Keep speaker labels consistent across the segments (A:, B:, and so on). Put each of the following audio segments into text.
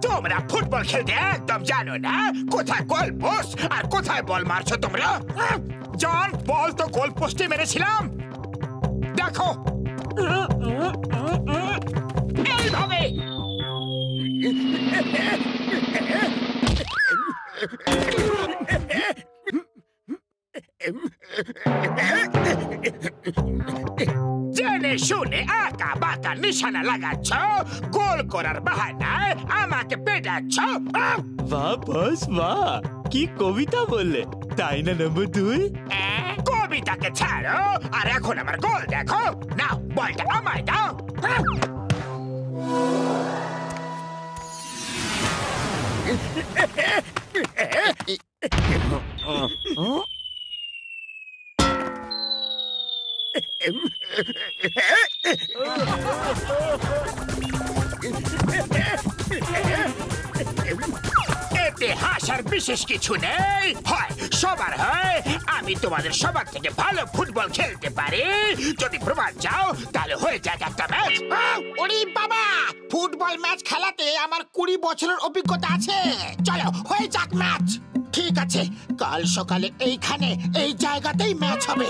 A: তোমরা ফুটবল খেলতে একদম জানো না? কোথায় গোল পোস্ট আর কোথায় বল মারছো তোমরা? জন, বল তো গোল পোস্টে মেরেছিলাম। দেখো এইভাবে। জেনে শুনে আঁকা বাঁকা নিশানা লাগাচ্ছ, গোল করার বাহানায় আমাকে পেটাচ্ছ।
B: বাহ বস বাহ, কি কবিতা বললে, তাই না নম্বর 2?
A: কবিতাকে ছাড়ো আর এখন আমার গোল দেখো। নাও বলটা আমায় দাও। এতে হাসার বিশেষ কিছু নেই। হয় সবার হয় আমি তোমাদের সবার থেকে ভালো ফুটবল খেলতে পারি। যদি প্রমাণ চাও তাহলে হয়ে যাক একটা ম্যাচ।
C: ওরে বাবা, ফুটবল ম্যাচ খেলাতে আমার 20 বছরের অভিজ্ঞতা আছে। চলো হয়ে যাক ম্যাচ। ঠিক আছে, কাল সকালে এইখানে এই জায়গাতেই ম্যাচ হবে।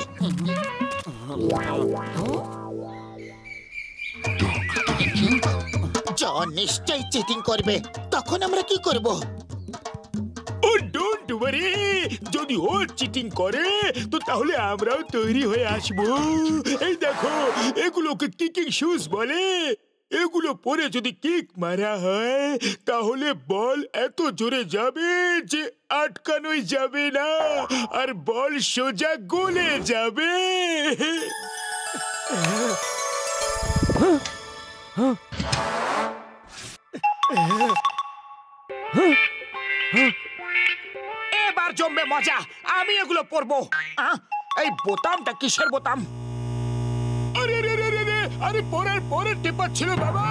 C: জন নিশ্চয়ই চিটিং করবে, তখন আমরা কি করব?
A: ও ডোন্ট ওয়ারি, যদি ও চিটিং করে তো তাহলে আমরাও তৈরি হয়ে আসবো। এই দেখো, এগুলোকে কিকিং শুজ বলে। এগুলো পরে যদি কিক মারা হয় তাহলে বল এত জোরে যাবে যে আটকানোই যাবে না, আর বল সোজা গোলে যাবে। এবার জমবে মজা। আমি এগুলো পরবো। এই বোতামটা কিসের বোতাম? আরে রে রে রে রে, আরে পরের পরের টিপা ছিল বাবা।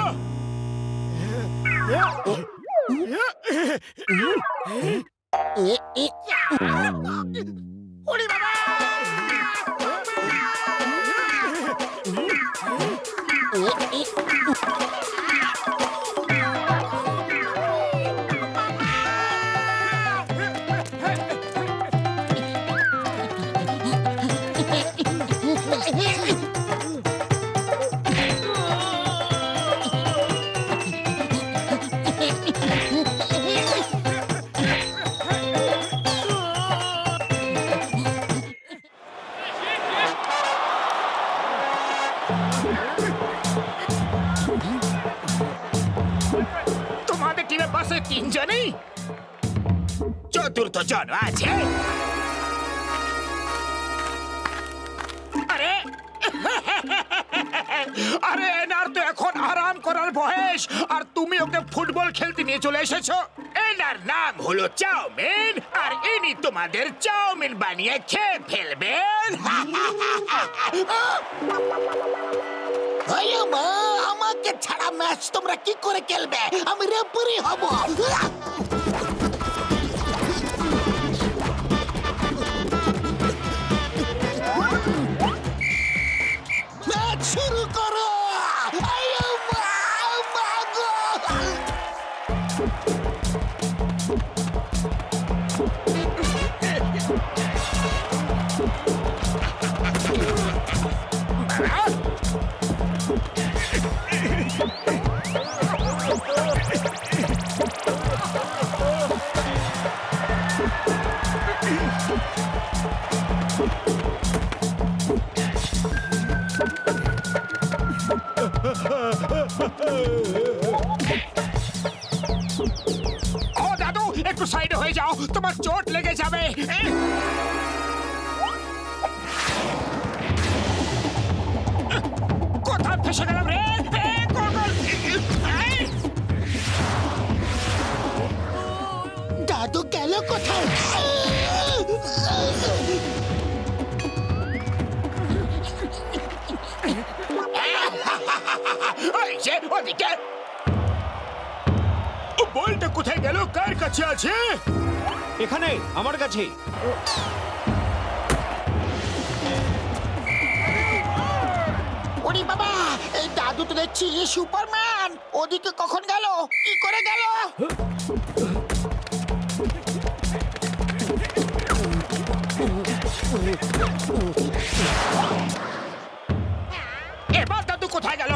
C: ওরে বাবা!
A: তোমাদের টিমে পাশে 3 জনই, চতুর্থ জন আছে। আরে আরে এনার তো এখন আরাম করার বয়স, আর তুমি ওকে ফুটবল খেলতে নিয়ে চলে এসেছো। এনার নাম হলো চাউমিন, আর ইনি তোমাদের চাউমিন বানিয়ে খেয়ে ফেলবেন।
C: আমাকে ছাড়া ম্যাচ তোমরা কি করে খেলবে? আমি রেফারি হব। ম্যাচ শুরু করো। একটু সাইডে হয়ে যাও, তোমার চোট লেগে যাবে। কোথায় ফেসে গেলাম রে? দাদু গেল কোথায়? ওদিকে
A: বলটা কোথায় গেল? কার কাছে আছে?
B: এখানে আমার কাছে।
C: ওরে বাবা, এই দাদু তো দেখছি সুপারম্যান। ওদিকে কখন গেল? কি করে গেল? এবার দাদু কোথায় গেল?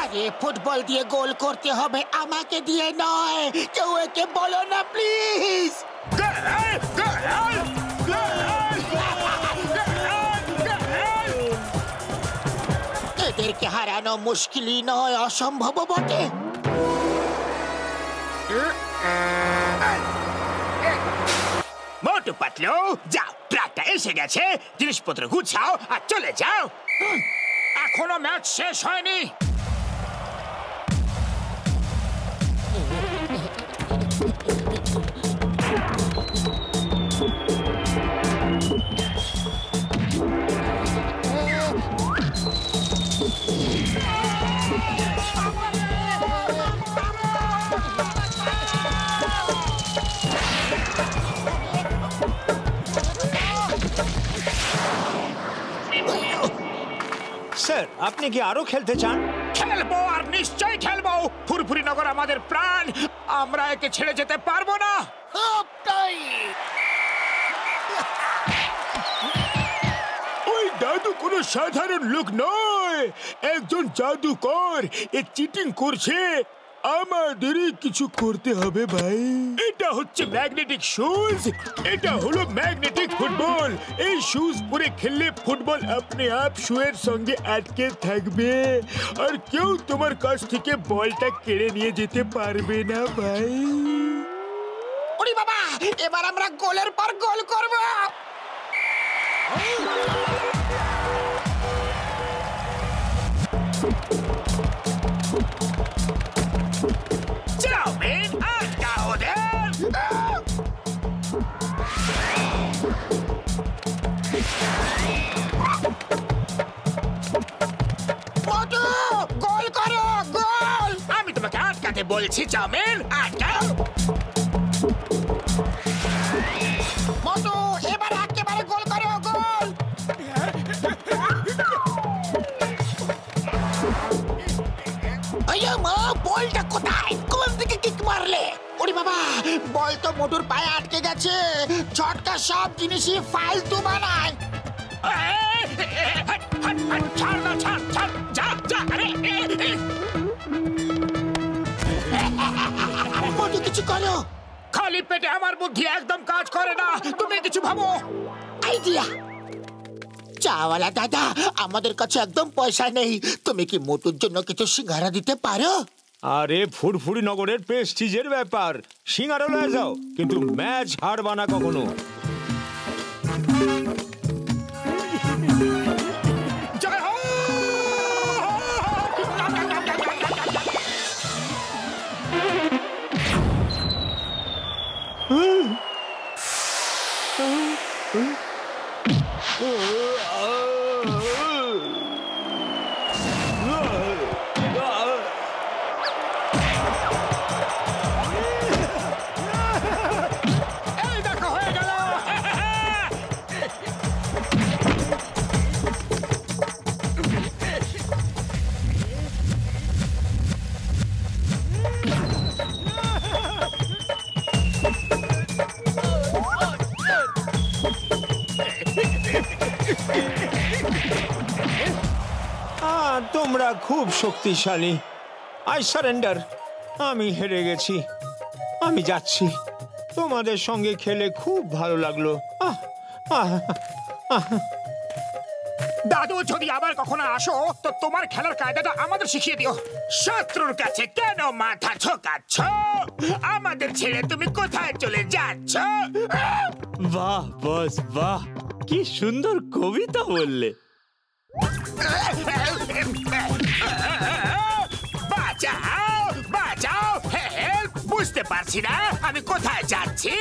C: আরে ফুটবল দিয়ে গোল করতে হবে, আমাকে দিয়ে নয়। কেউ একে বলো না প্লিজ। এদেরকে হারানো মুশকিলই নয়, অসম্ভব বটে।
A: মোটু পাতলু, যাও, ট্রাকটা এসে গেছে, জিনিসপত্র গুছাও আর চলে যাও।
C: এখনো ম্যাচ শেষ হয়নি।
B: স্যার, আপনি কি আরো খেলতে চান?
C: খেলবো, আর নিশ্চয়ই খেলবো। ফুরফুরি নগর আমাদের প্রাণ, আমরা একে ছেড়ে যেতে পারবো না।
A: ওই দাদু কোনো সাধারণ লোক নয়, একজন জাদুকর। এ চিটিং করছে, আমাদেরই কিছু করতে হবে ভাই। এটা হচ্ছে ম্যাগনেটিক শুজ, এটা হলো ম্যাগনেটিক ফুটবল। এই শুজ পরে খেললে ফুটবল আপনি আপ শুয়ের সঙ্গে আটকে থাকবে, আর কেউ তোমার কাছ থেকে বলটা কেড়ে নিয়ে যেতে পারবে না ভাই।
C: ওরে বাবা, এবার আমরা গোলের পর গোল করব।
A: চাউমিন, আটকা ওদের।
C: মোটু, গোল করো, গোল।
A: আমি তোমাকে আটকাতে বলছি, চাউমিন, আটকাও।
C: মোটু, এবার একেবারে গোল করো, গোল। আইয়া মা, বলটা কোথায়? কোন দিকে কিক মারলে? ওরে বাবা, বল তো মোটুর পায়ে আটকে গেছে। ঝটকা সব জিনিসই ফালতু বানায়।
A: ছাড় না, ছাড়, ছাড়, যা, যা, আরে,
C: মোটু কিছু করো।
A: খালি পেটে আমার বুদ্ধি একদম কাজ করে না, তুমি কিছু ভাবো।
C: আইডিয়া। চাওয়ালা দাদা, আমাদের কাছে একদম পয়সা নেই। তুমি কি মোটুর জন্য কিছু সিঙ্গারা দিতে পারো?
B: আরে ফুরফুরি নগরের প্রেস্টিজের ব্যাপার, সিঙ্গারা লয়ে যাও, কিন্তু ম্যাচ হারবা না কখনো।
A: জয় হো! এই দেখো, হয়ে গেল।
B: তোমরা খুব শক্তিশালী। আই সারেন্ডার, আমি হেরে গেছি। আমি যাচ্ছি। তোমাদের সঙ্গে খেলে খুব ভালো লাগলো। আহ আহ আহ
A: দাদু, যদি আবার কখনো আসো তো তোমার খেলার কায়দাটা আমাদের শিখিয়ে দিও। শত্রুর কাছে কেন মাথা ঝোকাচ্ছ? আমাদের ছেড়ে তুমি কোথায় চলে যাচ্ছ?
D: বাহ বস বাহ, কি সুন্দর কবিতা বললে।
A: বাঁচাও বাঁচাও, হেল্প! বুঝতে পারছি না আমি কোথায় যাচ্ছি।